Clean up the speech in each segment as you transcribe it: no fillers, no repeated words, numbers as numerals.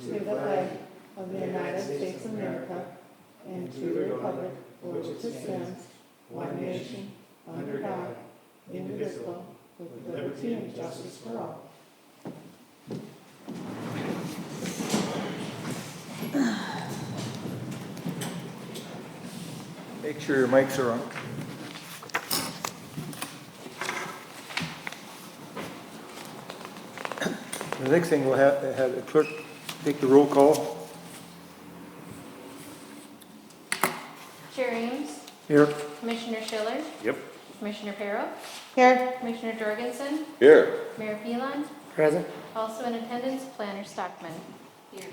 to the flag of the United States of America and to the republic for which it stands, one nation, under God, indivisible, with liberty and justice for all. Make sure your mics are on. The next thing we'll have the clerk take the roll call. Chair Eames, Here. Commissioner Schiller, Yep. Commissioner Perro, Here. Commissioner Jorgensen, Here. Mayor Phelan, Present. also in attendance, Planner Stockman. Here.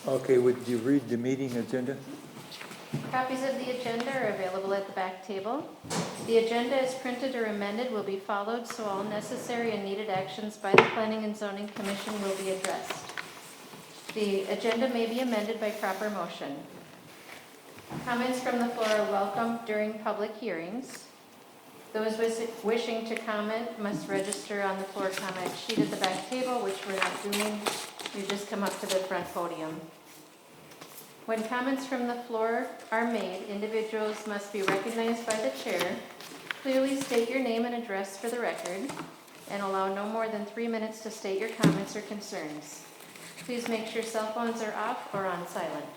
Okay, would you read the meeting agenda? Copies of the agenda are available at the back table. The agenda as printed or amended will be followed, so all necessary and needed actions by the Planning and Zoning Commission will be addressed. The agenda may be amended by proper motion. Comments from the floor are welcome during public hearings. Those wishing to comment must register on the floor comment sheet at the back table, which we're not doing. You just come up to the front podium. When comments from the floor are made, individuals must be recognized by the chair. Clearly state your name and address for the record, and allow no more than 3 minutes to state your comments or concerns. Please make sure cell phones are off or on silent.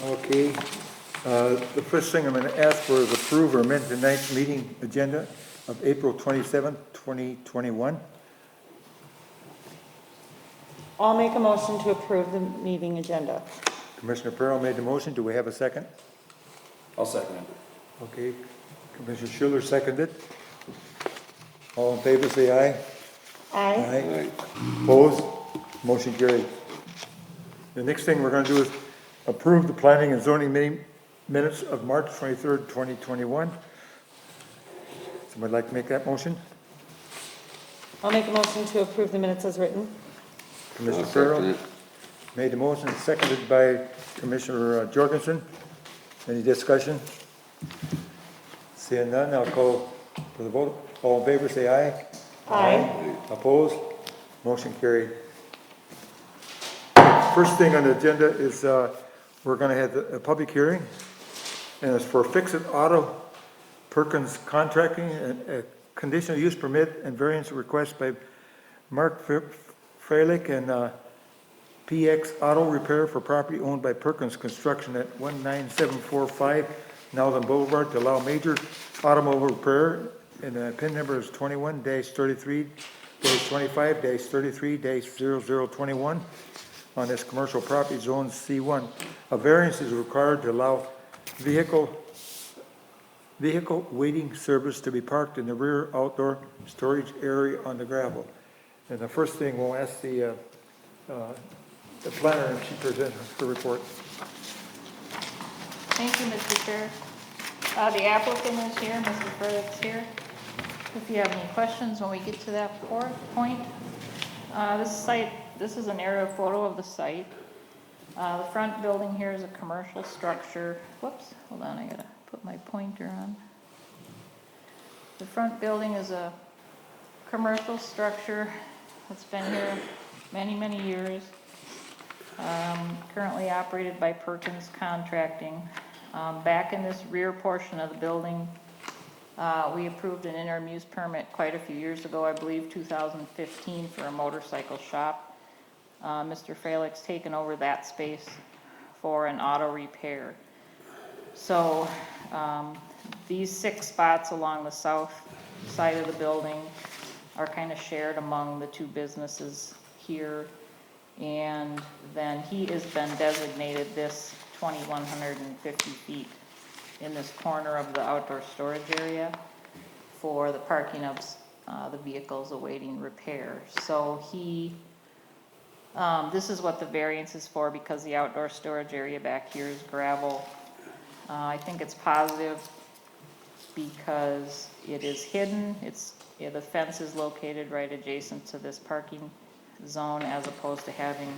Okay. The first thing I'm going to ask for is approve or amend tonight's meeting agenda of April 27th, 2021. I'll make a motion to approve the meeting agenda. Commissioner Perro made the motion. Do we have a second? I'll second it. Okay. Commissioner Schiller seconded. All in favor, say aye. Aye. Opposed? Motion carried. The next thing we're going to do is approve the planning and zoning meeting minutes of March 23rd, 2021. Somebody like to make that motion? I'll make a motion to approve the minutes as written. Commissioner Farrell made the motion, seconded by Commissioner Jorgensen. Any discussion? Seeing none, I'll call for the vote. All in favor, say aye. Aye. Opposed? Motion carried. First thing on the agenda is we're going to have a public hearing, and it's for Fix-It Auto Perkins Contracting, a conditional use permit and variance request by Mark Freilich and PX Auto Repair for property owned by Perkins Construction at 19745 Nowland Boulevard to allow major automobile repair, and the PIN number is 21-33-25-33-0021 on this commercial property zone C1. A variance is required to allow vehicle waiting service to be parked in the rear outdoor storage area on the gravel. And the first thing, we'll ask the planner, and she presents her report. Thank you, Mr. Chair. The applicant is here, Mr. Frederick's here. If you have any questions when we get to that point. This is an aerial photo of the site. The front building here is a commercial structure. Whoops, hold on, I gotta put my pointer on. The front building is a commercial structure that's been here many, many years. Currently operated by Perkins Contracting. Back in this rear portion of the building, we approved an interim use permit quite a few years ago, I believe 2015, for a motorcycle shop. Mr. Freilich's taken over that space for an auto repair. So these 6 spots along the south side of the building are kind of shared among the 2 businesses here. And then he has been designated this 2,150 feet in this corner of the outdoor storage area for the parking of the vehicles awaiting repair. So this is what the variance is for, because the outdoor storage area back here is gravel. I think it's positive because it is hidden. The fence is located right adjacent to this parking zone, as opposed to having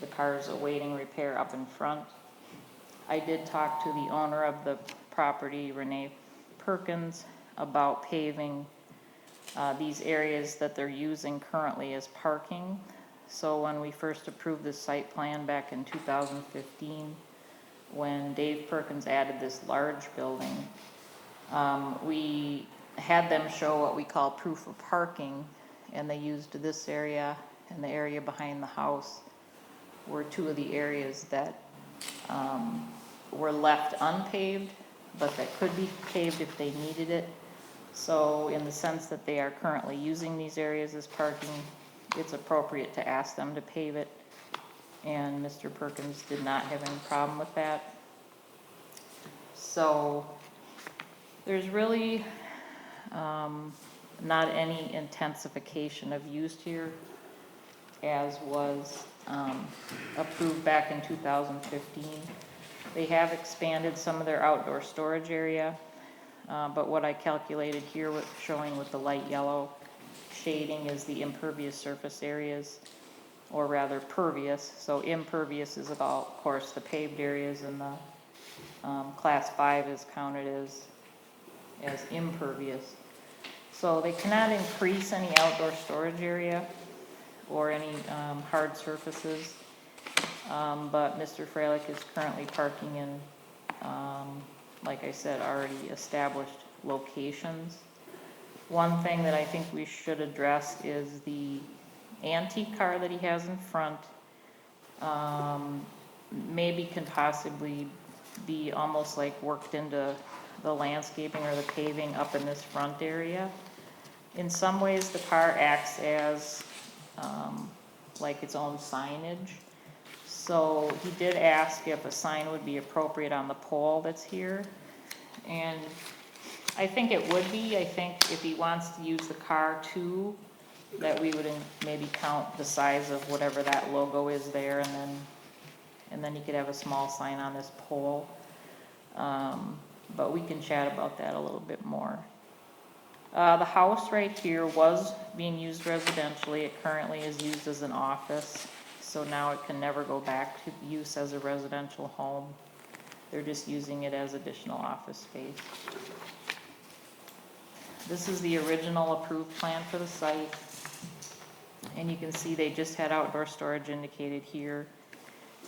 the cars awaiting repair up in front. I did talk to the owner of the property, Renee Perkins, about paving these areas that they're using currently as parking. So when we first approved this site plan back in 2015, when Dave Perkins added this large building, we had them show what we call proof of parking, and they used this area and the area behind the house were two of the areas that were left unpaved, but that could be paved if they needed it. So in the sense that they are currently using these areas as parking, it's appropriate to ask them to pave it. And Mr. Perkins did not have any problem with that. So there's really not any intensification of use here, as was approved back in 2015. They have expanded some of their outdoor storage area, but what I calculated here with showing with the light yellow shading is the impervious surface areas, or rather pervious. So impervious is about, of course, the paved areas, and the class 5 is counted as impervious. So they cannot increase any outdoor storage area or any hard surfaces, but Mr. Freilich is currently parking in, like I said, already established locations. One thing that I think we should address is the antique car that he has in front. Maybe can possibly be almost like worked into the landscaping or the paving up in this front area. In some ways, the car acts as like its own signage. So he did ask if a sign would be appropriate on the pole that's here. And I think it would be. I think if he wants to use the car too, that we would maybe count the size of whatever that logo is there, and then he could have a small sign on this pole. But we can chat about that a little bit more. The house right here was being used residentially. It currently is used as an office, so now it can never go back to use as a residential home. They're just using it as additional office space. This is the original approved plan for the site, and you can see they just had outdoor storage indicated here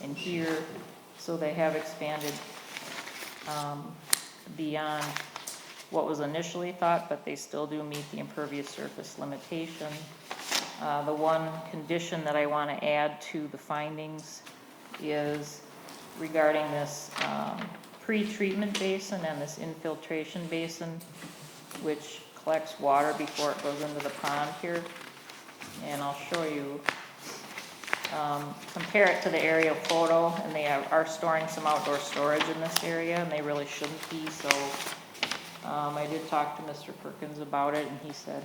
and here, so they have expanded beyond what was initially thought, but they still do meet the impervious surface limitation. The one condition that I want to add to the findings is regarding this pre-treatment basin and this infiltration basin, which collects water before it goes into the pond here. And I'll show you, compare it to the aerial photo, and they are storing some outdoor storage in this area, and they really shouldn't be. So I did talk to Mr. Perkins about it, and he said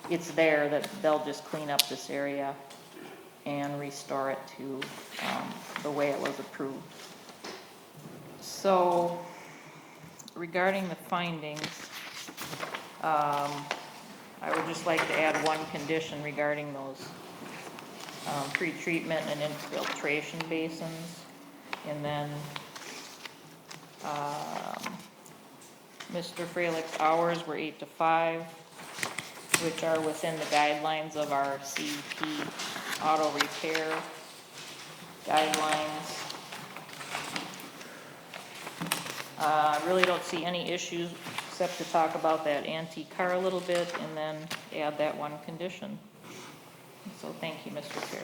it's there, that they'll just clean up this area and restore it to the way it was approved. So regarding the findings, I would just like to add one condition regarding those pre-treatment and infiltration basins. And then Mr. Freilich's hours were 8 to 5, which are within the guidelines of our CEP auto repair guidelines. I really don't see any issues except to talk about that antique car a little bit and then add that one condition. So thank you, Mr. Chair.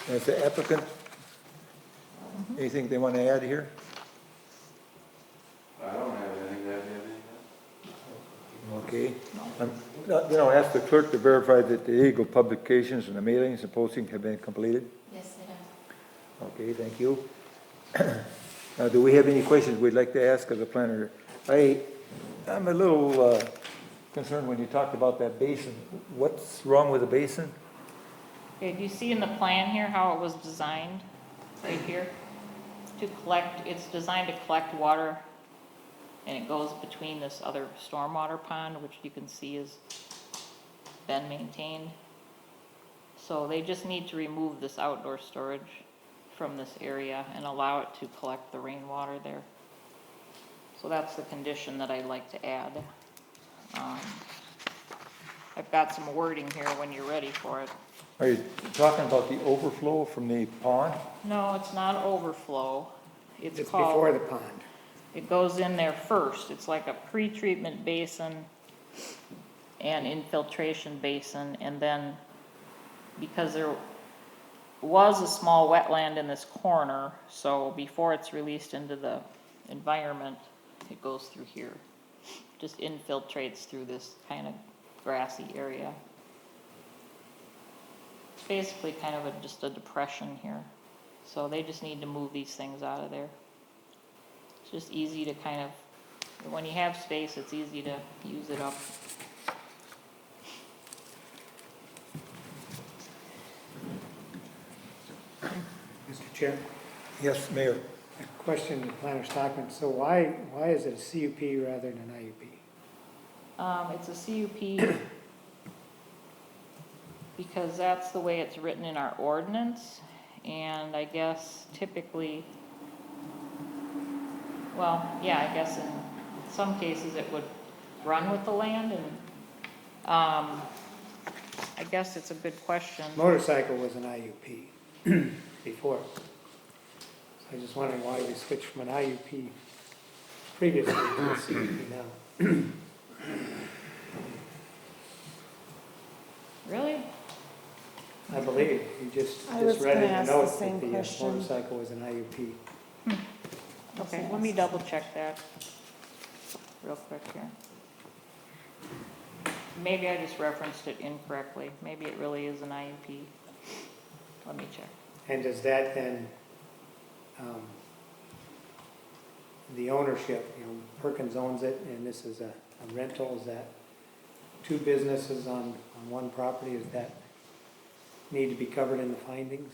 As the applicant, anything they want to add here? I don't have anything to add. Okay. Ask the clerk to verify that the legal publications and the mailings and posting have been completed. Yes, I do. Okay, thank you. Now, do we have any questions we'd like to ask of the planner? I'm a little concerned when you talked about that basin. What's wrong with the basin? Okay, do you see in the plan here how it was designed, right here? It's designed to collect water, and it goes between this other stormwater pond, which you can see has been maintained. So they just need to remove this outdoor storage from this area and allow it to collect the rainwater there. So that's the condition that I'd like to add. I've got some wording here when you're ready for it. Are you talking about the overflow from the pond? No, it's not overflow. It's It's before the called, pond. it goes in there first. It's like a pre-treatment basin and infiltration basin, and then because there was a small wetland in this corner, so before it's released into the environment, it goes through here. Just infiltrates through this kind of grassy area. It's basically kind of just a depression here. So they just need to move these things out of there. It's just easy to kind of, when you have space, it's easy to use it up. Mr. Chair, Yes, Mayor. a question to Planner Stockman. So why is it a CUP rather than an IUP? It's a CUP because that's the way it's written in our ordinance, and I guess typically, well, yeah, I guess in some cases it would run with the land, and, I guess it's a good question. Motorcycle was an IUP before. So I was just wondering why we switched from an IUP previously to a CUP now. Really? I believe, you I was read gonna in the ask the notes same that the question. motorcycle was an IUP. Okay, let me double check that real quick here. Maybe I just referenced it incorrectly. Maybe it really is an IUP. Let me check. And does that then, the ownership, Perkins owns it, and this is a rental, is that two businesses on one property, does that need to be covered in the findings?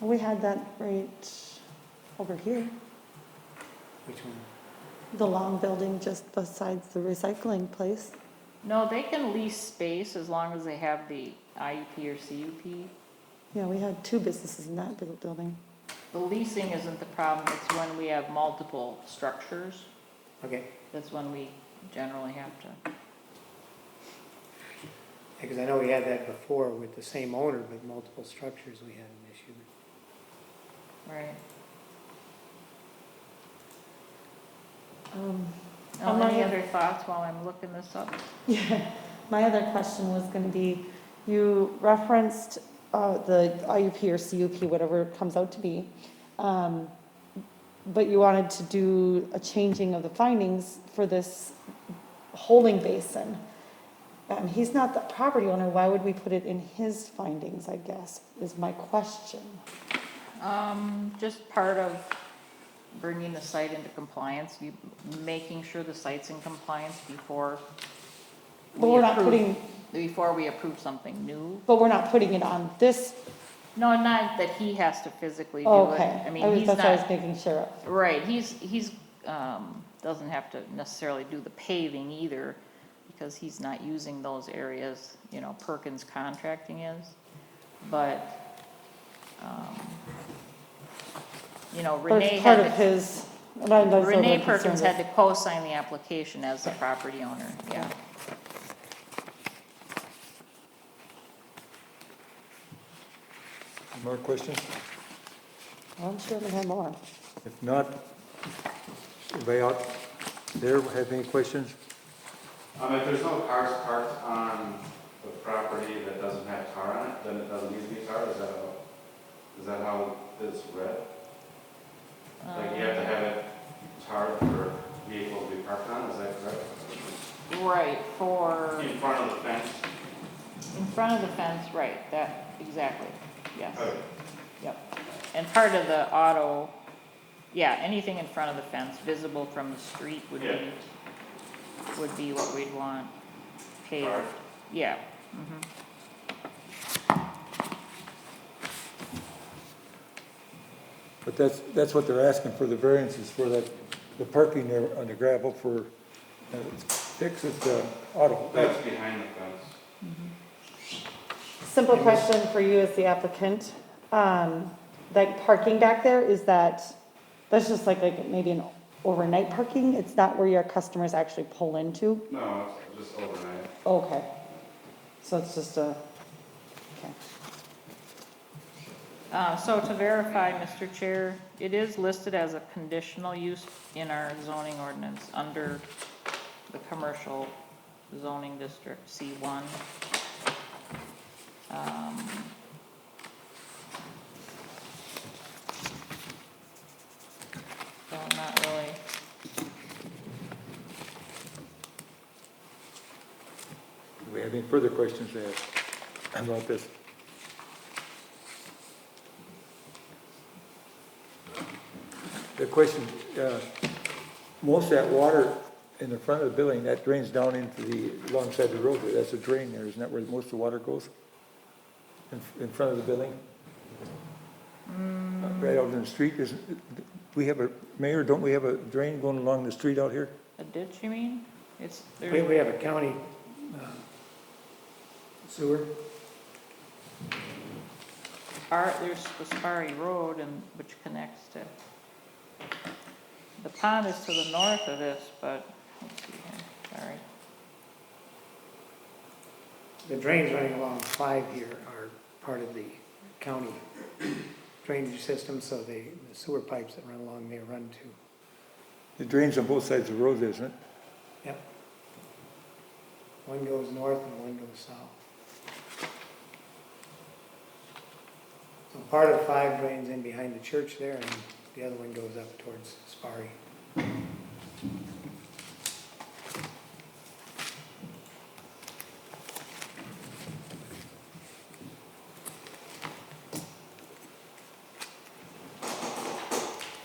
We had that right over here, Which one? the long building just besides the recycling place. No, they can lease space as long as they have the IUP or CUP. Yeah, we had two businesses in that big building. The leasing isn't the problem, it's when we have multiple structures. Okay, That's when we generally have to. because I know we had that before with the same owner, but multiple structures, we had an issue. Right. I'm not Any gonna- other thoughts while I'm looking this up? Yeah, my other question was gonna be, you referenced the IUP or CUP, whatever it comes out to be. But you wanted to do a changing of the findings for this holding basin. He's not the property owner, why would we put it in his findings, I guess, is my question. Just part of bringing the site into compliance, making sure the site's in compliance before But we we're not approve, putting, before we approve something new. but we're not putting it on this, No, not that he has to physically do it. okay. I mean, he's That's what I was not, making sure of. right, he's, doesn't have to necessarily do the paving either, because he's not using those areas, Perkins Contracting is. But, But Renee it's part had of to, his, what I was a little Renee bit Perkins concerned had to co-sign the application as the property owner, yeah. More questions? with. I'm sure we have more. If not, anybody out there have any questions? If there's no cars parked on the property that doesn't have tar on it, then it doesn't need to be tarred, is that how it's read? Like you have to have it tarred for vehicles to be parked on, is that correct? Right, for, In front of the fence? in front of the fence, right, that, exactly, yes, Okay. yep. And part of the auto, yeah, anything in front of the fence, visible from the street would Yeah. be what we'd want paved, Tarred. yeah. But that's what they're asking for the variances for that, the parking there on the gravel for, fix it, auto. That's behind the fence. Simple question for you as the applicant. that parking back there, that's just like maybe an overnight parking? It's not where your customers actually pull into? No, it's just overnight. Okay. So it's just okay. So to verify, Mr. Chair, it is listed as a conditional use in our zoning ordinance under the commercial zoning district, C1. So not really. Do we have any further questions to ask about this? The question, most of that water in the front of the building, that drains down into the, alongside the road there, that's a drain there, isn't that where most of the water goes? In front of the building? Right out in the street, we have Mayor, don't we have a drain going along the street out here? A ditch, you mean? We have a county sewer. There's the Sparry Road which connects to, the pond is to the north of this, but, let's see here, sorry. The drains running along 5 here are part of the county drainage system, so the sewer pipes that run along there run to. It drains on both sides of the road, isn't it? Yep. One goes north and one goes south. So part of 5 drains in behind the church there, and the other one goes up towards Sparry.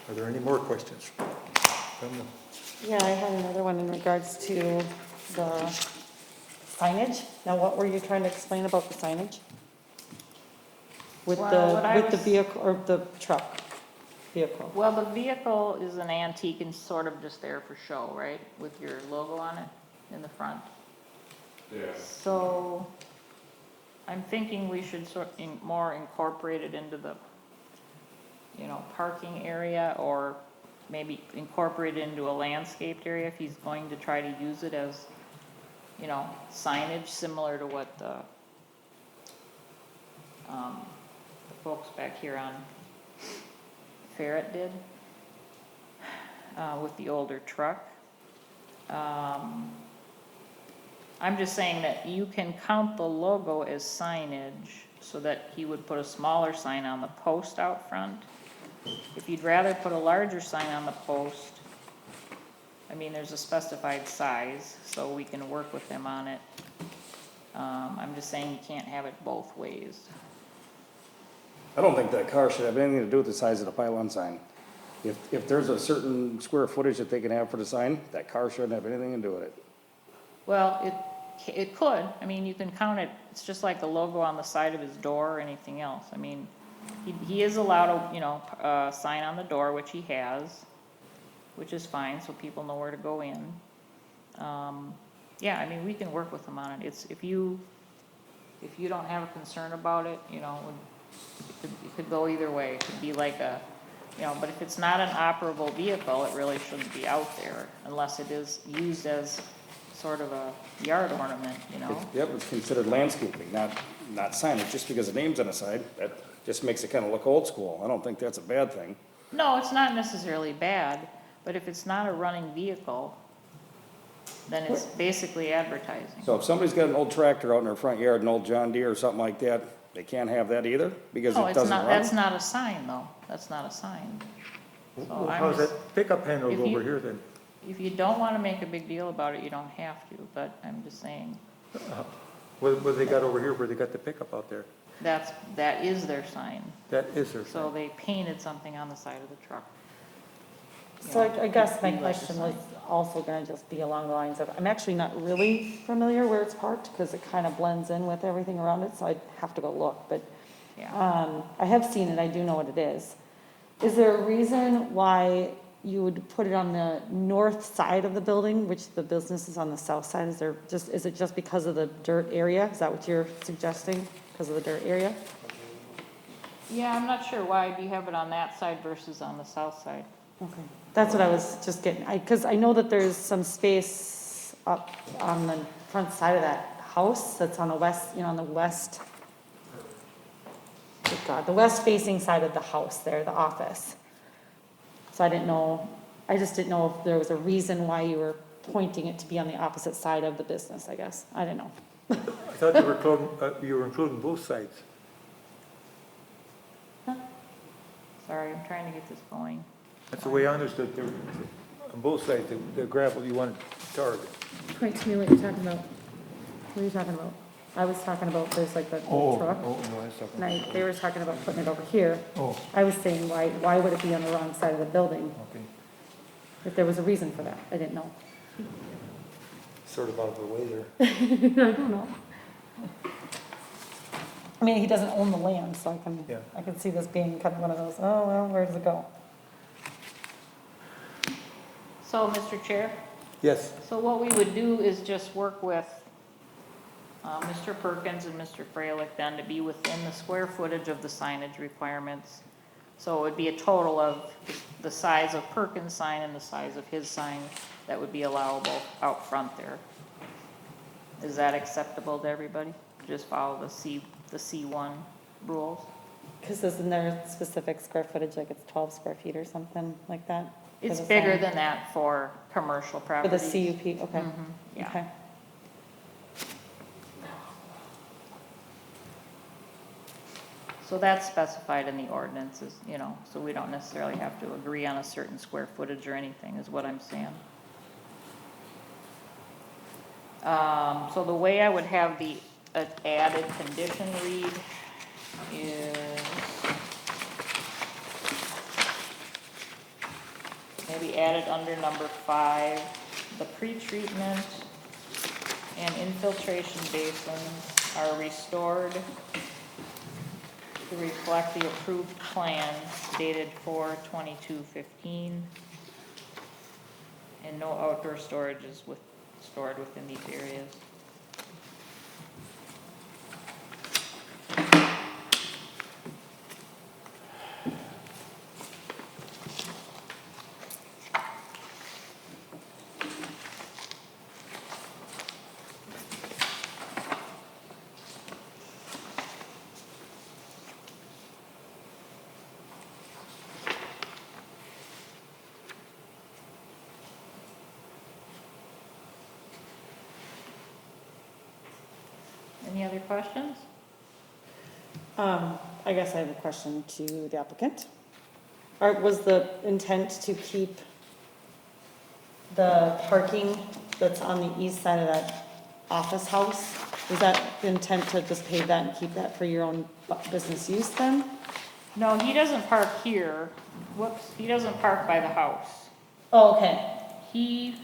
Are there any more questions? Yeah, I had another one in regards to the signage. Now, what were you trying to explain about the signage? With Well, what I with the was- vehicle, or the truck vehicle? Well, the vehicle is an antique and sort of just there for show, right? With your logo on it in the front. Yeah. So I'm thinking we should more incorporate it into the, parking area, or maybe incorporate it into a landscaped area if he's going to try to use it as, signage similar to what the folks back here on Ferret did with the older truck. I'm just saying that you can count the logo as signage so that he would put a smaller sign on the post out front. If you'd rather put a larger sign on the post, there's a specified size, so we can work with him on it. I'm just saying you can't have it both ways. I don't think that car should have anything to do with the size of the pylon sign. If there's a certain square footage that they can have for the sign, that car shouldn't have anything to do with it. Well, it could. You can count it. It's just like the logo on the side of his door or anything else. He is allowed a sign on the door, which he has, which is fine, so people know where to go in. We can work with him on it. If you don't have a concern about it, it could go either way. It could be like but if it's not an operable vehicle, it really shouldn't be out there unless it is used as sort of a yard ornament, Yep, it's considered landscaping, not signage. Just because the name's on the side, that just makes it kind of look old school. I don't think that's a bad thing. No, it's not necessarily bad, but if it's not a running vehicle, then it's basically advertising. So if somebody's got an old tractor out in their front yard, an old John Deere or something like that, they can't have that either because No, it it's doesn't not, run? that's not a sign, though. That's not a sign. So Well, I'm how's just- that pickup handled if you- over here then? If you don't want to make a big deal about it, you don't have to, but I'm just saying, What they got over here where they got the pickup out there? that is their sign. That is their So sign. they painted something on the side of the truck. So I guess my Be like a question was sign. also gonna just be along the lines of, I'm actually not really familiar where it's parked, because it kind of blends in with everything around it, so I'd have to go look, but Yeah. I have seen it, I do know what it is. Is there a reason why you would put it on the north side of the building, which the business is on the south side? Is it just because of the dirt area? Is that what you're suggesting, because of the dirt area? Yeah, I'm not sure why. Do you have it on that side versus on the south side? Okay, that's what I was just getting, because I know that there's some space up on the front side of that house that's on the west, on the west, good God, the west facing side of the house there, the office. So I just didn't know if there was a reason why you were pointing it to be on the opposite side of the business, I guess. I didn't know. I thought you were including both sides. Sorry, I'm trying to get this going. That's the way I understood, there, on both sides, the gravel you wanted tarred. Point to me what you're talking about. What are you talking about? I was talking about, there's like that Oh, truck. no, I was talking. And they were talking about putting it over here. Oh, I was saying, why would it be on the wrong side of the building? okay, If there was a reason for that, I didn't know. sort of out of the way there. I don't know. I mean, he doesn't own the land, so Yeah. I can see this being kind of one of those, oh, well, where does it go? So, Mr. Chair, Yes, so what we would do is just work with Mr. Perkins and Mr. Freilich then to be within the square footage of the signage requirements. So it would be a total of the size of Perkins' sign and the size of his sign that would be allowable out front there. Is that acceptable to everybody? Just follow the C1 rules? Because isn't there specific square footage, like it's 12 square feet or something like that? for It's the bigger sign? than that for commercial For properties. the CUP, okay. Mhm, yeah. Okay. So that's specified in the ordinances, so we don't necessarily have to agree on a certain square footage or anything, is what I'm saying. So the way I would have the added condition read is maybe added under number 5, the pretreatment and infiltration basins are restored to reflect the approved plan dated 4/22/15, and no outdoor storage is stored within these areas. Any other questions? I guess I have a question to the applicant. Was the intent to keep the parking that's on the east side of that office house? Was that the intent to just pave that and keep that for your own business use then? No, he doesn't park here. Whoops, he doesn't park by the house. Oh, okay, He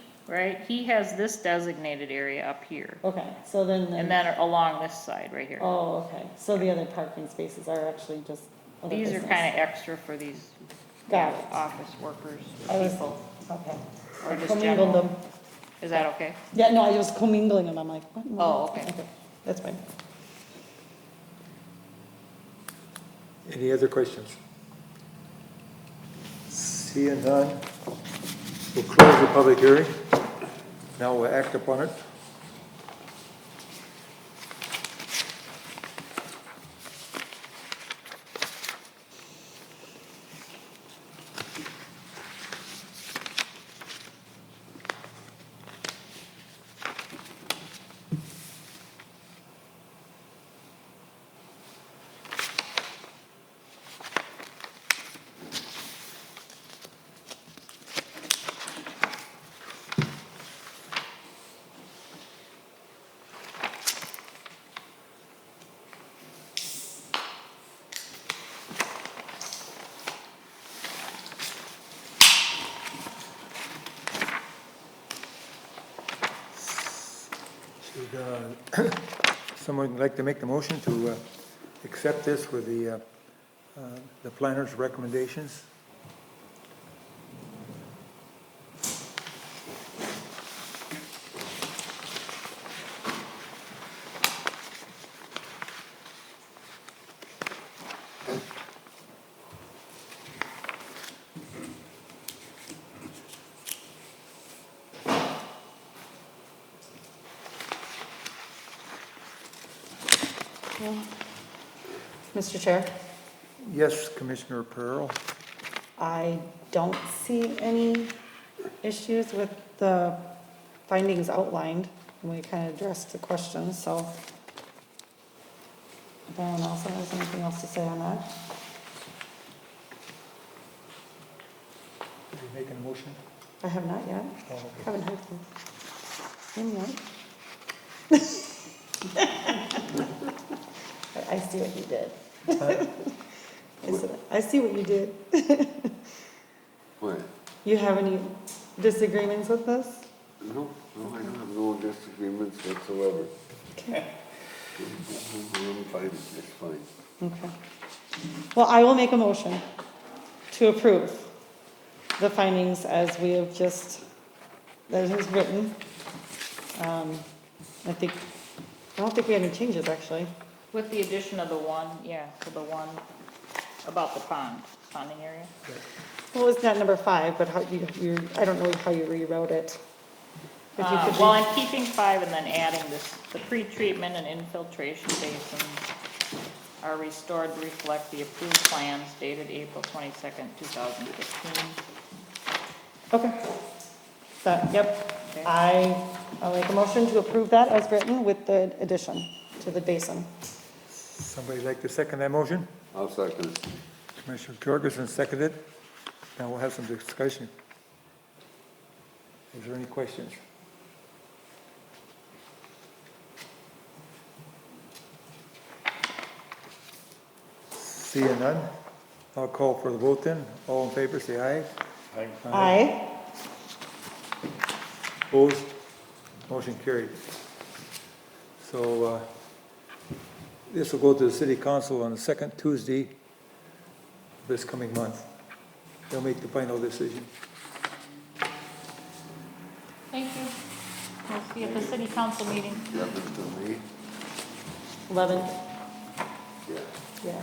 has this designated area up here, okay, so then. and then along this side right here. Oh, okay, so the other parking spaces are actually just other These are business. kind of extra for these Got it. office workers, I was- people, Okay. or just Commingled general. them. Is that okay? Yeah, no, I was commingling them, I'm like, what? in the Oh, world? okay. That's fine. any other questions? Seeing none, we'll close the public hearing. Now we'll act upon it. Should someone like to make the motion to accept this with the planner's recommendations? Mr. Chair, Yes, Commissioner Pearl. I don't see any issues with the findings outlined, and we kind of addressed the questions, so. If anyone else has anything else to say on that? Are you making a motion? I have not yet. Oh, okay. Haven't heard from him yet. I see what you did. I see what you did. What? You have any disagreements with this? No, I don't have no disagreements whatsoever. Okay. I'm fine, it's fine. Okay. Well, I will make a motion to approve the findings as we have just, that is written. I don't think we had any changes, actually. With the addition of the one, so the one about the ponding area. Well, it's not number 5, but how I don't know how you rewrote it. If you could Well, I'm keeping 5 and then adding this, the pre-treatment and infiltration basins are restored to reflect the approved plans dated April 22nd, 2015. Okay. Yep. Okay. I'll make a motion to approve that as written with the addition to the basin. Somebody like to second that motion? I'll second it. Commissioner Torgerson seconded. Now we'll have some discussion. Is there any questions? Seeing none, I'll call for the vote then. All in favor, say aye. Aye. Opposed? Motion carried. So, this will go to the city council on the second Tuesday this coming month. They'll make the final decision. Thank you. We'll see you at the city council meeting. Yeah, Mr. Lee? 11. Yeah. Yeah.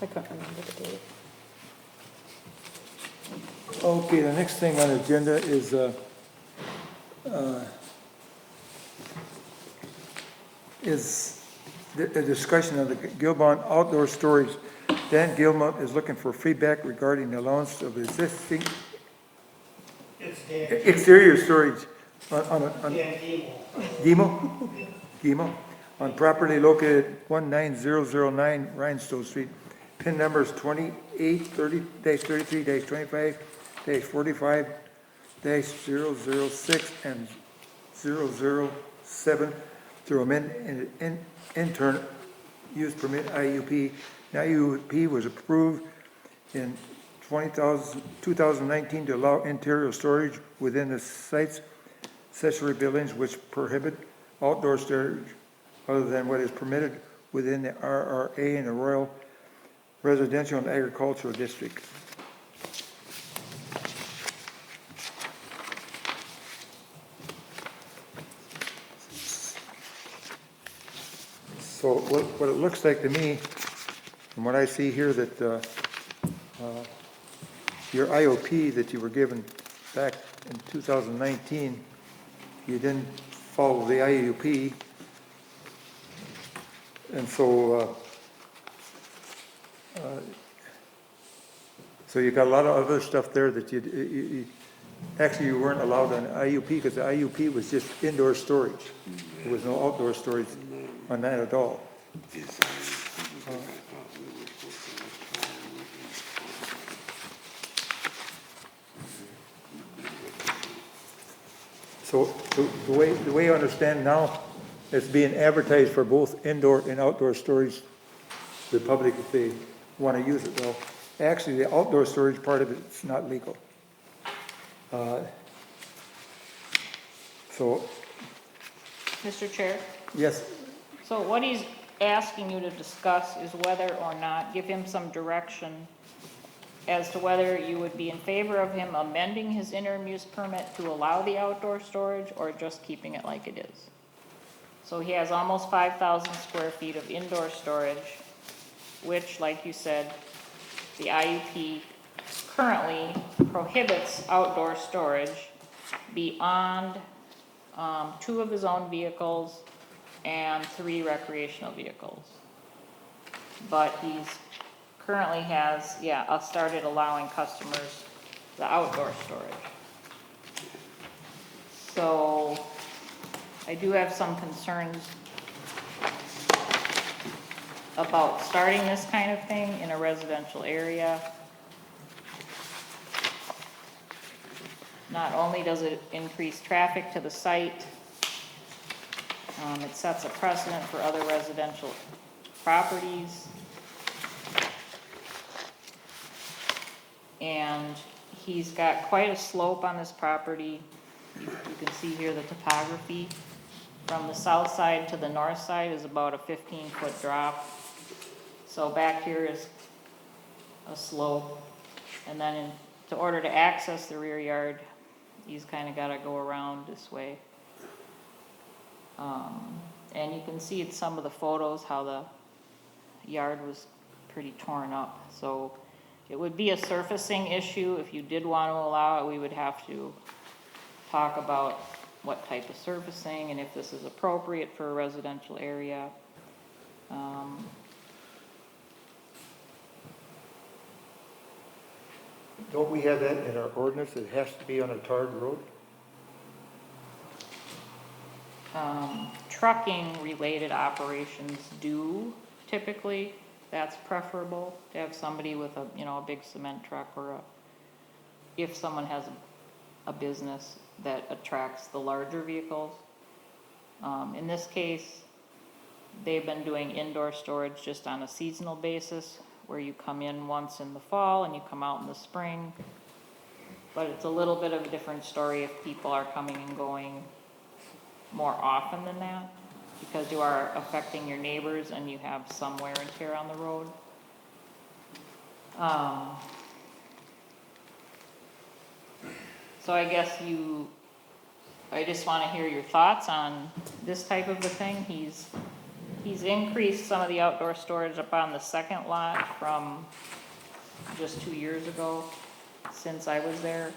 I couldn't remember the date. Okay, the next thing on the agenda is, a discussion of the Gilbon outdoor storage. Dan Gilmont is looking for feedback regarding the allowance of existing exterior storage on Gimo, on property located 19009 Rhinestone Street. PIN numbers 2830-23-25-45-006 and 007 to amend an intern use permit IUP. The IUP was approved in 2019 to allow interior storage within the site's accessory buildings which prohibit outdoor storage other than what is permitted within the RRA and the Royal Residential and Agricultural District. So what it looks like to me, from what I see here, that your IOP that you were given back in 2019, you didn't follow the IUP, and so you got a lot of other stuff there that you actually you weren't allowed on IUP because the IUP was just indoor storage. There was no outdoor storage on that at all. So the way you understand now, it's being advertised for both indoor and outdoor storage. The public, if they want to use it, well, actually the outdoor storage part of it is not legal. So, Mr. Chair? yes, So what he's asking you to discuss is whether or not, give him some direction as to whether you would be in favor of him amending his interim use permit to allow the outdoor storage or just keeping it like it is. So he has almost 5,000 square feet of indoor storage, which, like you said, the IUP currently prohibits outdoor storage beyond 2 of his own vehicles and 3 recreational vehicles. But he's currently has, started allowing customers the outdoor storage. So I do have some concerns about starting this kind of thing in a residential area. Not only does it increase traffic to the site, it sets a precedent for other residential properties. And he's got quite a slope on this property. You can see here the topography. From the south side to the north side is about a 15-foot drop. So back here is a slope. And then in order to access the rear yard, he's kind of got to go around this way. And you can see in some of the photos how the yard was pretty torn up. So it would be a surfacing issue. If you did want to allow it, we would have to talk about what type of surfacing and if this is appropriate for a residential area. Don't we have that in our ordinance? It has to be on a tarred road? Trucking related operations do typically, that's preferable to have somebody with a, a big cement truck or if someone has a business that attracts the larger vehicles. In this case, they've been doing indoor storage just on a seasonal basis where you come in once in the fall and you come out in the spring. But it's a little bit of a different story if people are coming and going more often than that, because you are affecting your neighbors and you have some wear and tear on the road. So I guess I just want to hear your thoughts on this type of a thing. He's increased some of the outdoor storage up on the second lot from just 2 years ago, since I was there.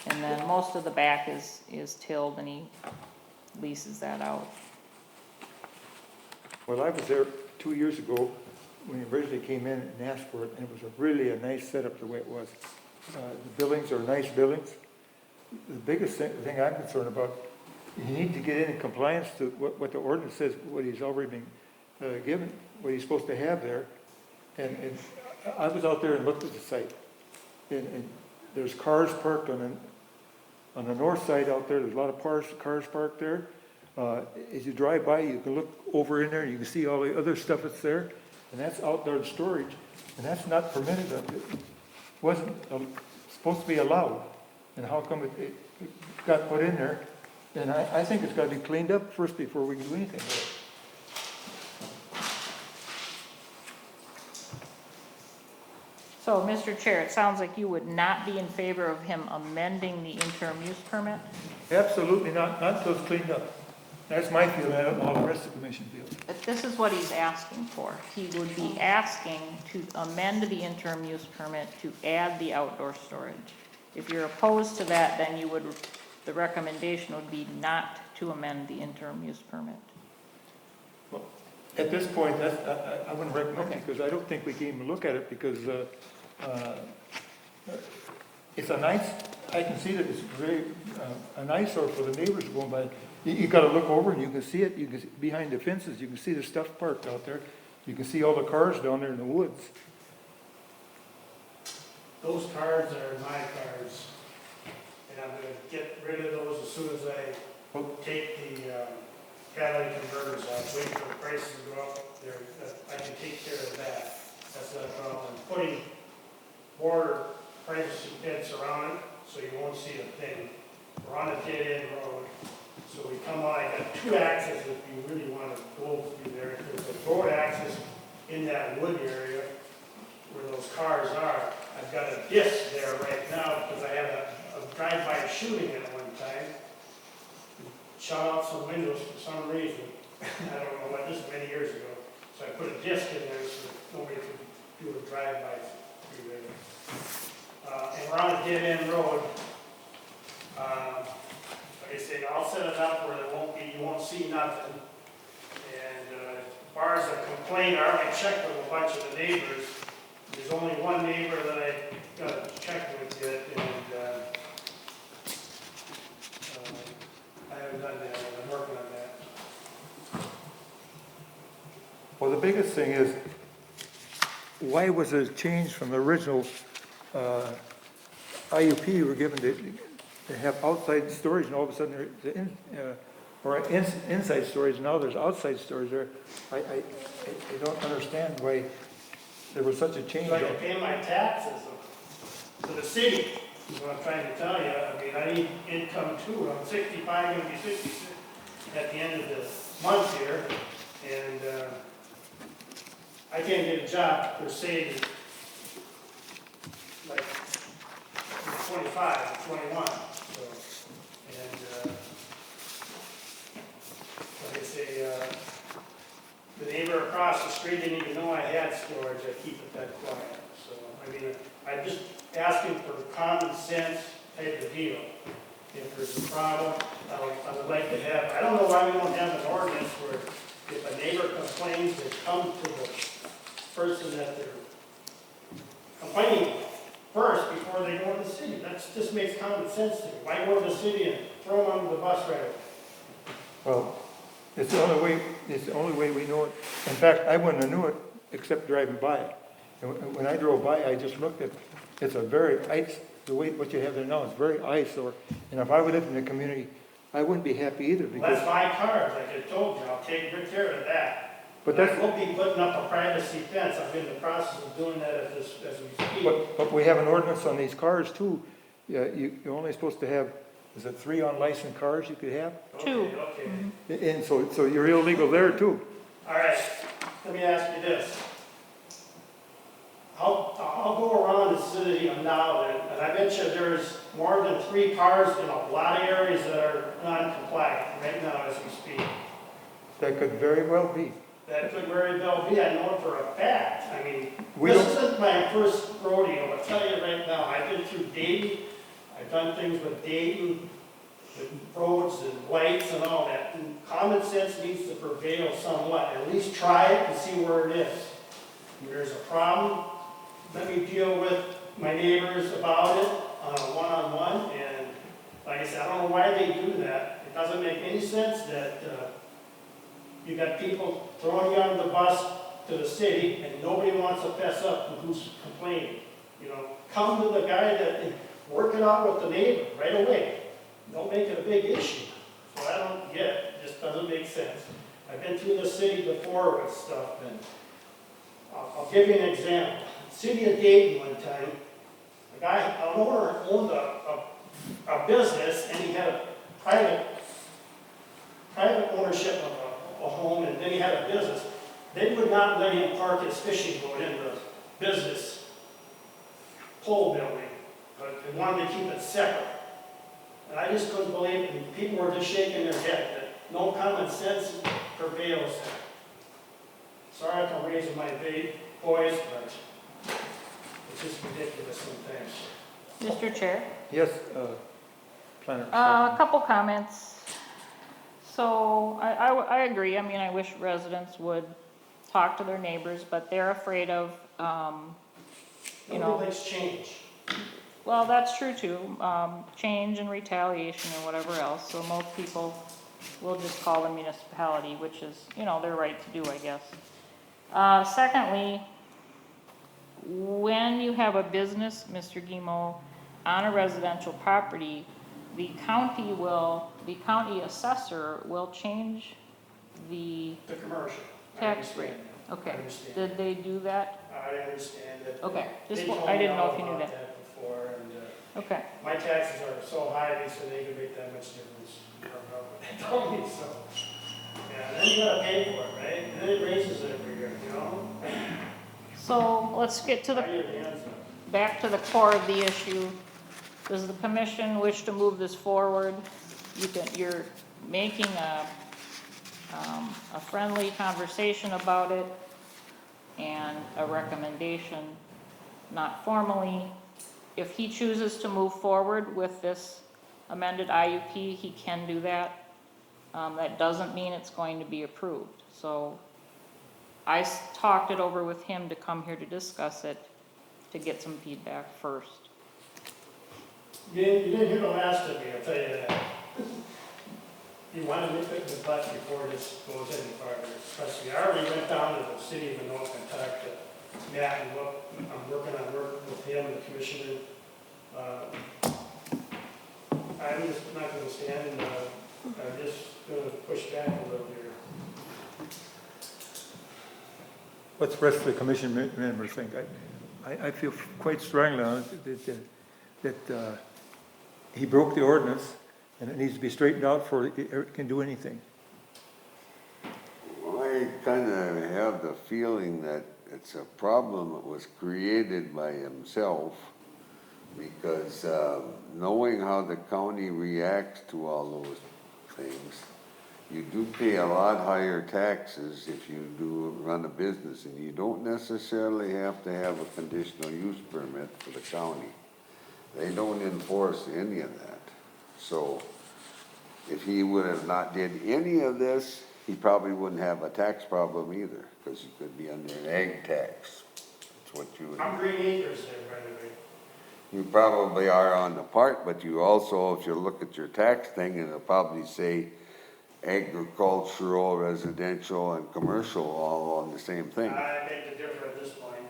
And then most of the back is tilled and he leases that out. Well, I was there 2 years ago when he originally came in and asked for it, and it was really a nice setup the way it was. The buildings are nice buildings. The biggest thing I'm concerned about, you need to get in compliance to what the ordinance says, what he's already been given, what he's supposed to have there. And I was out there and looked at the site, and there's cars parked on the north side out there. There's a lot of cars parked there. As you drive by, you can look over in there, and you can see all the other stuff that's there, and that's outdoor storage, and that's not permitted. It wasn't supposed to be allowed, and how come it got put in there? And I think it's got to be cleaned up first before we can do anything with it. So, Mr. Chair, it sounds like you would not be in favor of him amending the interim use permit? Absolutely not until it's cleaned up. That's my feeling. I don't know how the rest of the commission feels. But this is what he's asking for. He would be asking to amend the interim use permit to add the outdoor storage. If you're opposed to that, then the recommendation would be not to amend the interim use permit. Well, at this point, I wouldn't recommend it, because I don't think we can even look at it, because it's a nice, I can see that it's very a nice eyesore for the neighbors going by. You got to look over and you can see it. You can see behind the fences. You can see the stuff parked out there. You can see all the cars down there in the woods. Those cars are my cars, and I'm going to get rid of those as soon as I take the catalytic converters off. Wait for the prices to go up. I can take care of that. That's not a problem. Putting more privacy fence around it so you won't see a thing. We're on a dead-end road, so we come on. I got 2 accesses if you really want to go through there. There's a road access in that wood area where those cars are. I've got a disc there right now because I had a drive-by shooting at one time. Shot out some windows for some reason. I don't know what, this is many years ago. So I put a disc in there so nobody could do a drive-by through there. And we're on a dead-end road. Like I say, I'll set it up where there won't see nothing. And as far as the complaint, I already checked with a bunch of the neighbors. There's only one neighbor that I got to check with yet, and I haven't done that, I'm working on that. Well, the biggest thing is, why was it changed from the original IUP you were given to have outside storage, and all of a sudden inside storage, now there's outside storage there? I don't understand why there was such a change. So I can pay my taxes to the city, is what I'm trying to tell you. I mean, I need income too. I'm 65, gonna be 66 at the end of this month here. And I can't get a job per se, like 25, 21. So, and like I say, the neighbor across the street didn't even know I had storage. I keep it that quiet. So, I mean, I'm just asking for a common sense type of deal. If there's a problem, I would like to have, I don't know why we don't have an ordinance where if a neighbor complains, they come to the person that they're complaining first before they go to the city. That just makes common sense to me. Why go to the city and throw them under the bus right away? Well, it's the only way we know it. In fact, I wouldn't have knew it except driving by it. And when I drove by, I just looked at, it's a very ice, the way, what you have there now is very eyesore. And if I would live in the community, I wouldn't be happy either Well, because. that's my cars, like I told you. I'll take good care of that. But I that's, will be putting up a privacy fence. I'm in the process of doing that as we speak. but we have an ordinance on these cars too. Yeah, you're only supposed to have, is it 3 unlicensed cars you could have? Two. Okay. And so you're illegal there too. All right, let me ask you this. I'll go around the city now, and I bet you there's more than 3 cars in a lot of areas that are non-compliant right now as we speak. That could very well be. That could very well be, I know it for a fact. I mean, We this don't- isn't my first rodeo, I'll tell you right now. I've been through Dayton, I've done things with Dayton, with roads and lights and all that. And common sense needs to prevail somewhat, at least try it and see where it is. If there's a problem, let me deal with my neighbors about it on a one-on-one. And like I said, I don't know why they do that. It doesn't make any sense that you got people throwing you under the bus to the city and nobody wants to fess up to who's complaining. You know, come to the guy that, work it out with the neighbor right away. Don't make it a big issue. So I don't get it, just doesn't make sense. I've been through the city before with stuff, and I'll give you an example. City of Dayton one time, an owner owned a business, and he had a private ownership of a home, and then he had a business. They would not let him park his fishing boat in the business pole building, but they wanted to keep it separate. And I just couldn't believe it, and people were just shaking their head that no common sense prevails there. Sorry if I'm raising my big voice, but it's just ridiculous sometimes. Mr. Chair? Yes, Planner. A couple comments. So I agree. I mean, I wish residents would talk to their neighbors, but they're afraid of, you know. Nobody likes change. Well, that's true too. Change and retaliation and whatever else. So most people will just call the municipality, which is, you know, their right to do, I guess. Secondly, when you have a business, Mr. Guimau, on a residential property, the county assessor will change the The commercial. I tax understand rate. that. Okay, I understand. did they do that? I understand that. Okay, just, They told I me didn't know all if you knew about that. Before, and Okay, my taxes are so high, they said they could make that much difference. I don't know, but they told me so. Yeah, and then you gotta pay for it, right? And then it raises every year, you know? so let's get to Tie the, your hands up. back to the core of the issue. Does the commission wish to move this forward? You're making a friendly conversation about it and a recommendation, not formally. If he chooses to move forward with this amended IUP, he can do that. That doesn't mean it's going to be approved. So I talked it over with him to come here to discuss it, to get some feedback first. You didn't hear the last of me, I'll tell you that. You want to nip it in the butt before this goes any farther. Trust me, I already went down to the city of Anoka and talked to Matt, and I'm working on work with him and the commissioner. I'm just not gonna stand, and I'm just gonna push back a little here. What's the rest of the commission members think? I feel quite strongly on it that he broke the ordinance and it needs to be straightened out before it can do anything. I kind of have the feeling that it's a problem that was created by himself, because knowing how the county reacts to all those things, you do pay a lot higher taxes if you do run a business, and you don't necessarily have to have a conditional use permit for the county. They don't enforce any of that. So if he would have not did any of this, he probably wouldn't have a tax problem either, because he could be under an ag tax. That's what you would. I'm Green Acres there, by the way. You probably are on the part, but you also, if you look at your tax thing, it'll probably say agricultural, residential, and commercial all on the same thing. I beg to differ at this point.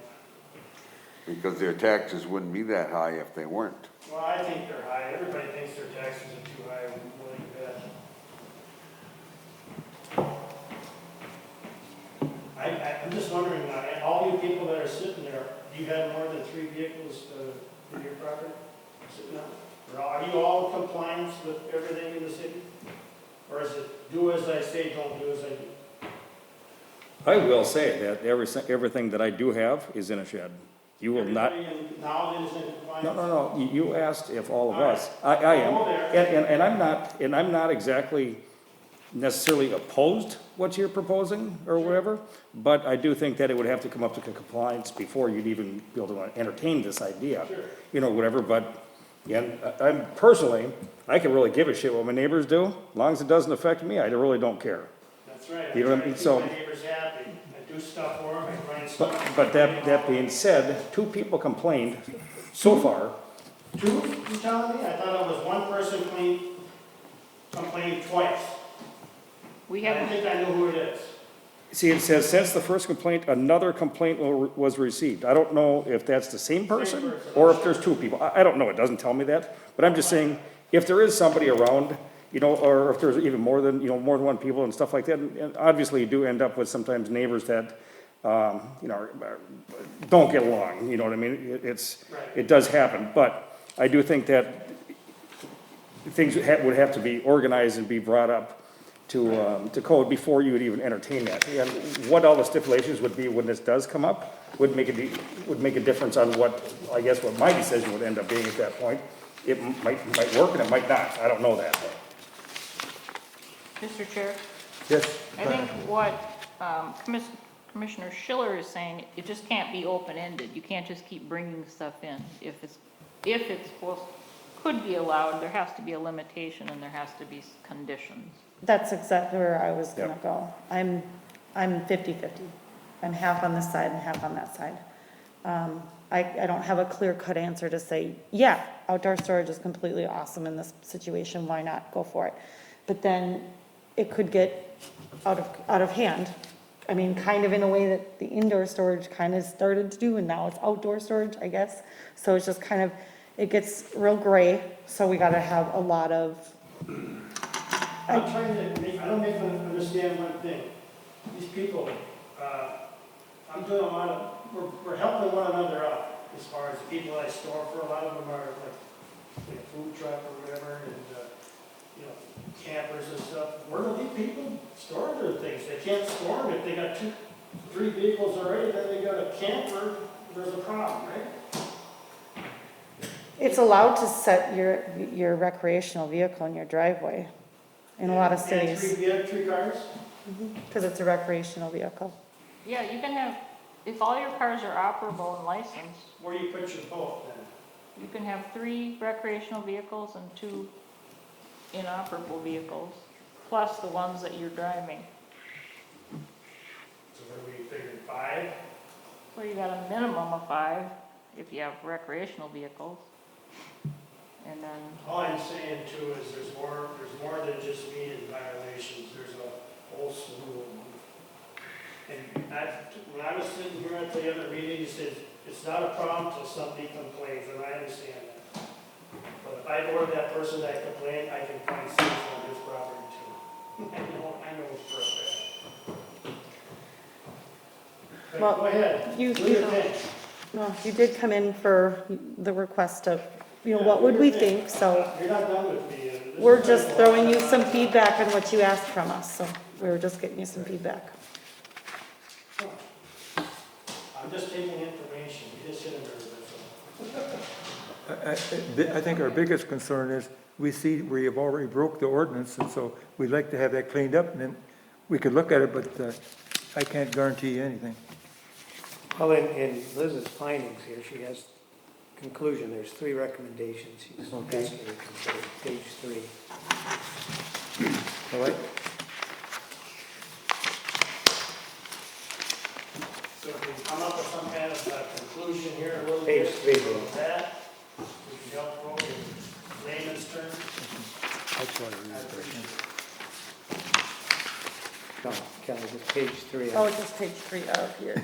Because their taxes wouldn't be that high if they weren't. Well, I think they're high. Everybody thinks their taxes are too high, I'm willing to bet. I'm just wondering, all you people that are sitting there, do you have more than 3 vehicles in your property sitting out? Or are you all in compliance with everything in the city? Or is it do as I say, don't do as I do? I will say that everything that I do have is in a shed. You will not, Everybody now is in compliance? no, you asked if all of us, I am. Go there. And I'm not exactly necessarily opposed what you're proposing or whatever, but I do think that it would have to come up to compliance before you'd even be able to entertain this idea. Sure. You know, whatever, but, yeah, I'm personally, I can really give a shit what my neighbors do, as long as it doesn't affect me, I really don't care. That's right. You know what I mean? So- keep my neighbors happy. I do stuff for them, I find stuff. But that being said, 2 people complained so far. 2, you telling me? I thought it was one person complained twice. We I don't haven't, think I know who it is. See, it says, since the first complaint, another complaint was received. I don't know if that's the same person, or if there's 2 people. I don't know, it doesn't tell me that. But I'm just saying, if there is somebody around, you know, or if there's even more than one people and stuff like that, and obviously you do end up with sometimes neighbors that, you know, don't get along, you know what I mean? It does happen, but I do think that things would have to be organized and be brought up to code before you would even entertain that. And what all the stipulations would be when this does come up would make a difference on what, I guess, what my decision would end up being at that point. It might work and it might not, I don't know that. Mr. Chair, Yes? I think what Commissioner Schiller is saying, it just can't be open-ended. You can't just keep bringing stuff in. If it's could be allowed, there has to be a limitation and there has to be conditions. That's exactly where I was gonna Yep. go. I'm 50-50. I'm half on this side and half on that side. I don't have a clear-cut answer to say, yeah, outdoor storage is completely awesome in this situation, why not, go for it. But then it could get out of hand. I mean, kind of in a way that the indoor storage kind of started to do, and now it's outdoor storage, I guess. So it's just kind of, it gets real gray, so we gotta have a lot of, I don't make them understand one thing. These people, I'm doing a lot of, we're helping one another out as far as the people I store for. A lot of them are like a food truck or whatever, and, you know, campers and stuff. Where do these people store their things? They can't store them. If they got 2, 3 vehicles already, then they got a camper, there's a problem, right? it's allowed to set your recreational vehicle in your driveway in a lot of And cities, 3 cars? because it's a recreational vehicle. Yeah, you can have, if all your cars are operable and licensed, Where do you put your boat then? you can have 3 recreational vehicles and 2 inoperable vehicles. plus the ones that you're driving. So what are we figuring, 5? Well, you got a minimum of 5 if you have recreational vehicles. And then, All I'm saying too is there's more than just me in violations, there's a whole slew of them. And when I was sitting here at the other meeting, you said, it's not a problem till somebody complains, and I understand that. But if I go to that person that complained, I can find things on his property too. I know for a fact. Well, Go ahead. you- Do your thing. Well, you did come in for the request of, what would we think, so You're not done with me. This we're is just like- throwing you some feedback on what you asked from us, so we were just getting you some feedback. I'm just taking information, you just hit a nerve, that's all. I think our biggest concern is we see where you've already broke the ordinance, and so we'd like to have that cleaned up, and then we could look at it, but I can't guarantee you anything. Well, in Liz's findings here, she has conclusion, there's 3 recommendations. She's Okay. asking you to consider page 3. All right? So if we come up with some kind of conclusion here a little Page bit. 3, about Bill. that, we can help go in layman's terms. I appreciate it. No, Kelly, just page 3. Oh, it's just page 3 of here.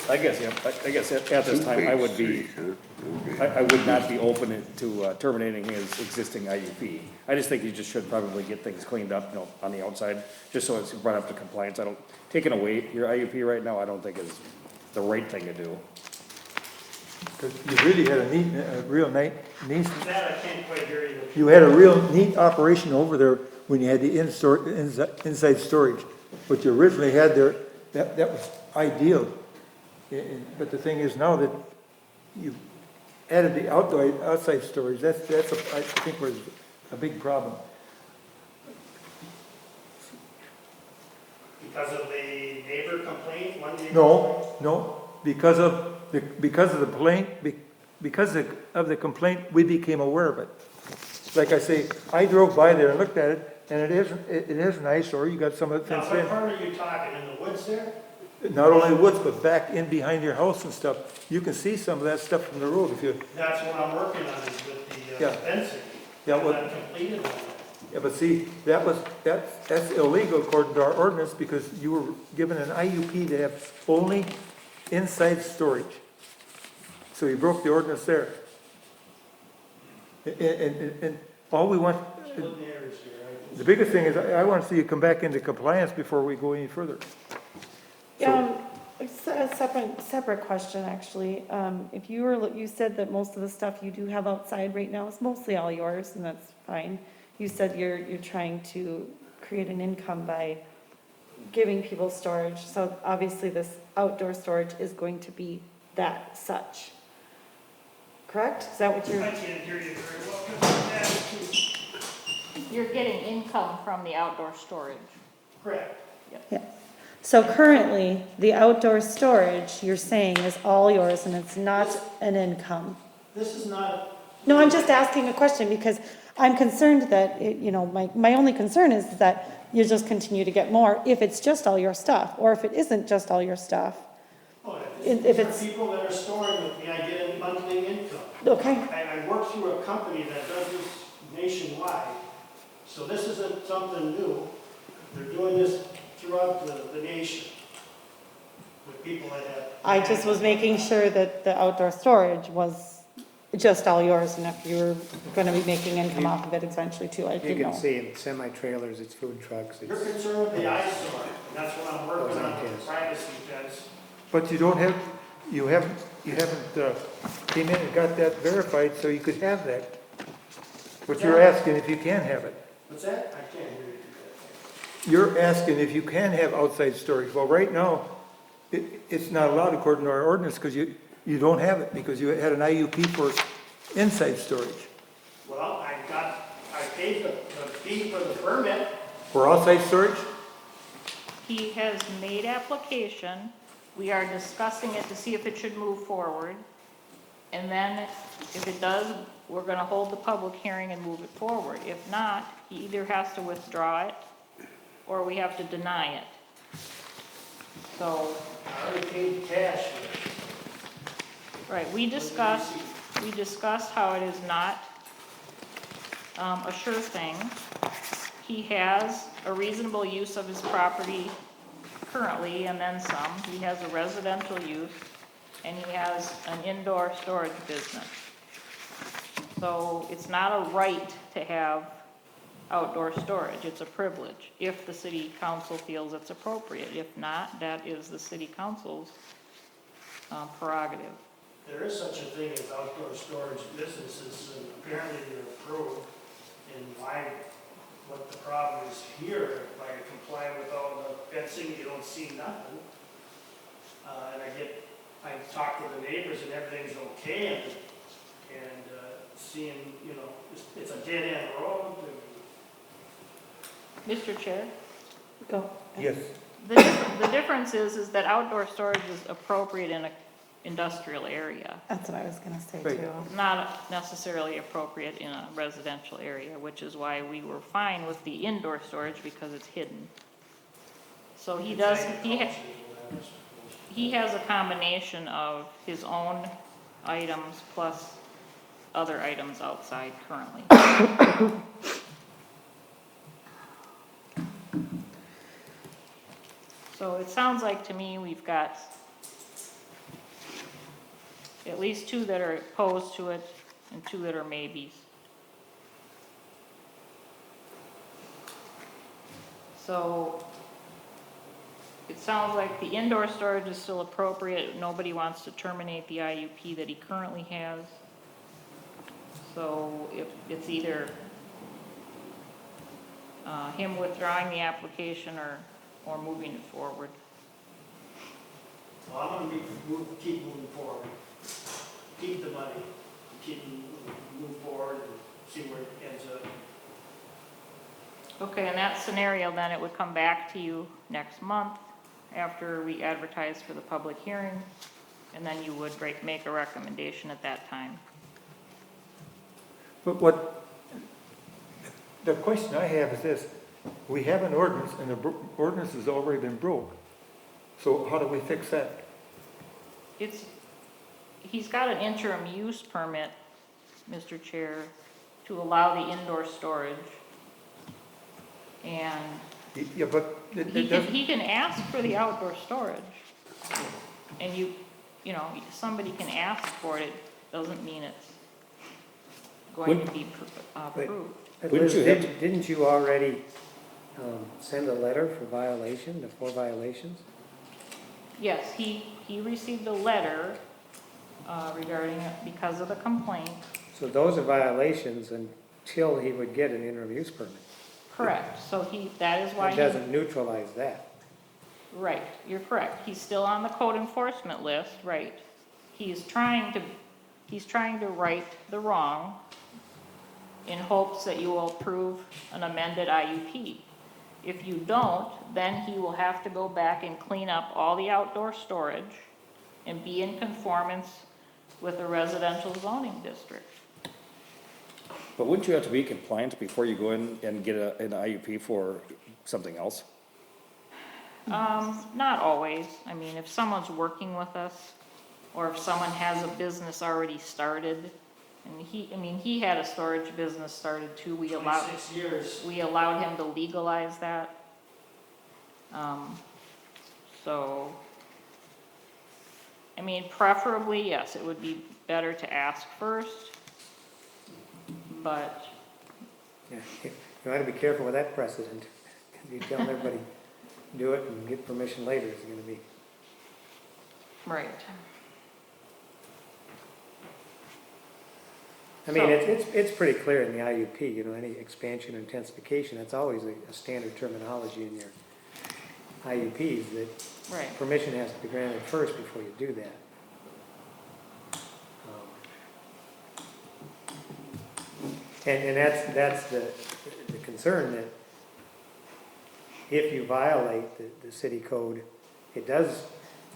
I guess, yeah, I guess at this time, I would be, I would not be open to terminating his existing IUP. I just think you just should probably get things cleaned up, on the outside, just so it's brought up to compliance. Taking away your IUP right now, I don't think is the right thing to do. Because you really had a real neat, That I can't quite hear you. you had a real neat operation over there when you had the inside storage. What you originally had there, that was ideal. But the thing is now that you added the outside storage, that's I think was a big problem. Because of the neighbor complaint, one neighbor? No, because of the complaint, we became aware of it. Like I say, I drove by there and looked at it, and it is an eyesore. You got some of it Now, fenced what in. part are you talking, in the woods there? Not only woods, but back in behind your house and stuff. You can see some of that stuff from the road if you, That's what I'm working on, is with the Yeah. fencing. Yeah, I'm what- not completed on that. yeah, but see, that's illegal according to our ordinance because you were given an IUP to have only inside storage. So you broke the ordinance there. And all we want, Splitting hairs here, the biggest thing is I want to see you come back into compliance before we go any further. It's a separate question, actually. If you said that most of the stuff you do have outside right now is mostly all yours, and that's fine. You said you're trying to create an income by giving people storage, so obviously this outdoor storage is going to be that such. Correct? Is that what I you're, can't hear you very well. 'Cause that- you're getting income from the outdoor storage. Correct. yeah. So currently, the outdoor storage, you're saying, is all yours and it's not an income? This is not, No, I'm just asking a question because I'm concerned that, my only concern is that you just continue to get more if it's just all your stuff, or if it isn't just all your stuff. If if it's- it's people that are storing with me, I get a monthly income. Okay, I work through a company that does this nationwide, so this isn't something new. They're doing this throughout the nation with people that have. I just was making sure that the outdoor storage was just all yours, and if you were gonna be making income off of it eventually too, I You didn't can know. see in semi-trailers, it's food trucks, You're it's, concerned with the eyesore, and that's what I'm working on, with the privacy fence. But you haven't came in and got that verified so you could have that. But you're asking if you can have it. What's that? I can't hear you. You're asking if you can have outside storage. Well, right now, it's not allowed according to our ordinance because you don't have it because you had an IUP for inside storage. Well, I paid the fee for the permit. For outside storage, He has made application We are discussing it to see if it should move forward. And then if it does, we're gonna hold the public hearing and move it forward. If not, he either has to withdraw it or we have to deny it. So, I already paid cash for it. right, we discussed how it is not a sure thing. He has a reasonable use of his property currently and then some. He has a residential use and he has an indoor storage business. So it's not a right to have outdoor storage, it's a privilege, if the city council feels it's appropriate. If not, that is the city council's prerogative. There is such a thing as outdoor storage businesses, and apparently they're approved. And what the problem is here, if I comply with all the fencing, you don't see nothing. And I talk to the neighbors and everything's okay, and seeing, it's a dead end road. Mr. Chair, Go. Yes. the difference is that outdoor storage is appropriate in an industrial area. That's what I was gonna say Right. too. Not necessarily appropriate in a residential area, which is why we were fine with the indoor storage because it's hidden. So he has a combination of his own items plus other items outside currently. So it sounds like to me we've got at least two that are opposed to it and two that are maybes. So it sounds like the indoor storage is still appropriate. Nobody wants to terminate the IUP that he currently has. So if it's either him withdrawing the application or moving it forward. Well, I'm gonna keep moving forward. Keep the money, move forward and see where it ends up. Okay, in that scenario, then it would come back to you next month after we advertise for the public hearing, and then you would make a recommendation at that time. But the question I have is this: we have an ordinance, and the ordinance has already been broke. So how do we fix that? He's got an interim use permit, Mr. Chair, to allow the indoor storage. And Yeah, but he can ask for the outdoor storage. And somebody can ask for it, doesn't mean it's going to be approved. But Wouldn't Liz, you have to- didn't you already send a letter for violation, the 4 violations? Yes, he received a letter regarding it because of the complaint. So those are violations until he would get an interim use permit. Correct, so that is why It doesn't neutralize that. right, you're correct. He's still on the code enforcement list, right. He's trying to right the wrong in hopes that you will approve an amended IUP. If you don't, then he will have to go back and clean up all the outdoor storage and be in conformance with the residential zoning district. But wouldn't you have to be compliant before you go in and get an IUP for something else? Not always. I mean, if someone's working with us, or if someone has a business already started, and he had a storage business started too, we allowed 26 years. him to legalize that. So, I mean, preferably, yes, it would be better to ask first, but, Yeah, you want to be careful with that precedent. If you tell everybody, do it and get permission later, it's going to be. right. I mean, So- it's pretty clear in the IUP, any expansion or intensification, that's always a standard terminology in your IUPs, that Right. permission has to be granted first before you do that. And that's the concern, that if you violate the city code, it does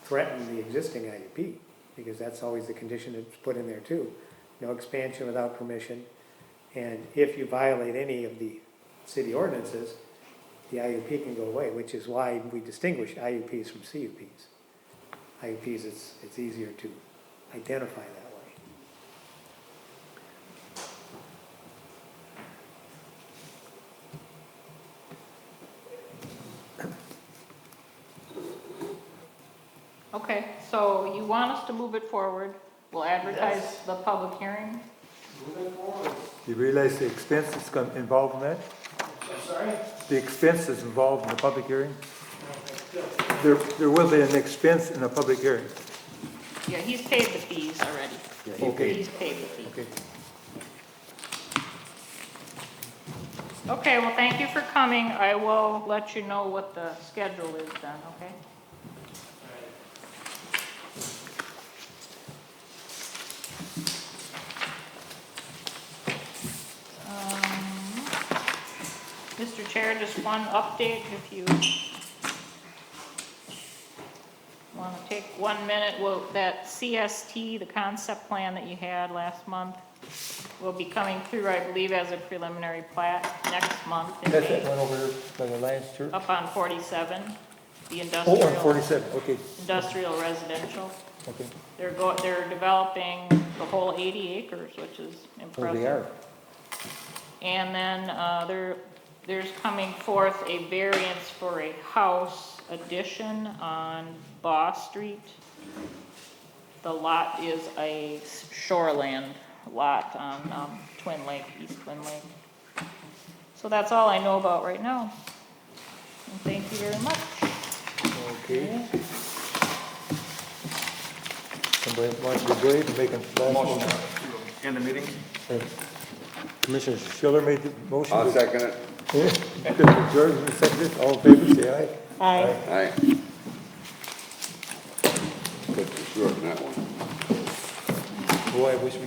threaten the existing IUP, because that's always the condition that's put in there too. No expansion without permission, and if you violate any of the city ordinances, the IUP can go away, which is why we distinguish IUPs from CUPs. IUPs, it's easier to identify that way. Okay, so you want us to move it forward? We'll advertise the public hearing? Do you realize the expense that's involved in that? I'm sorry? The expense is involved in the public hearing? There will be an expense in a public hearing. Yeah, he's paid the fees already. Okay. He's paid the fees. Okay. Okay, well, thank you for coming. I will let you know what the schedule is then, okay? Mr. Chair, just one update, if you want to take 1 minute. Well, that CST, the concept plan that you had last month, will be coming through, I believe, as a preliminary plat next month in That's that May, one over there by the Lions Church? up on 47, the Oh, industrial. on 47, okay, Industrial residential. okay. They're developing the whole 80 acres, which is impressive. Oh, they are. And then there's coming forth a variance for a house addition on Baugh Street. The lot is a shoreland lot on Twin Lake, East Twin Lake. So that's all I know about right now. And thank you very much. Okay. Somebody wants to be brave and make a last motion? End the meeting? Commissioner Schiller made the motion. I'll second it. George, seconded, all in favor, say aye. Aye. Aye. Cut you short on that one. Boy, I wish we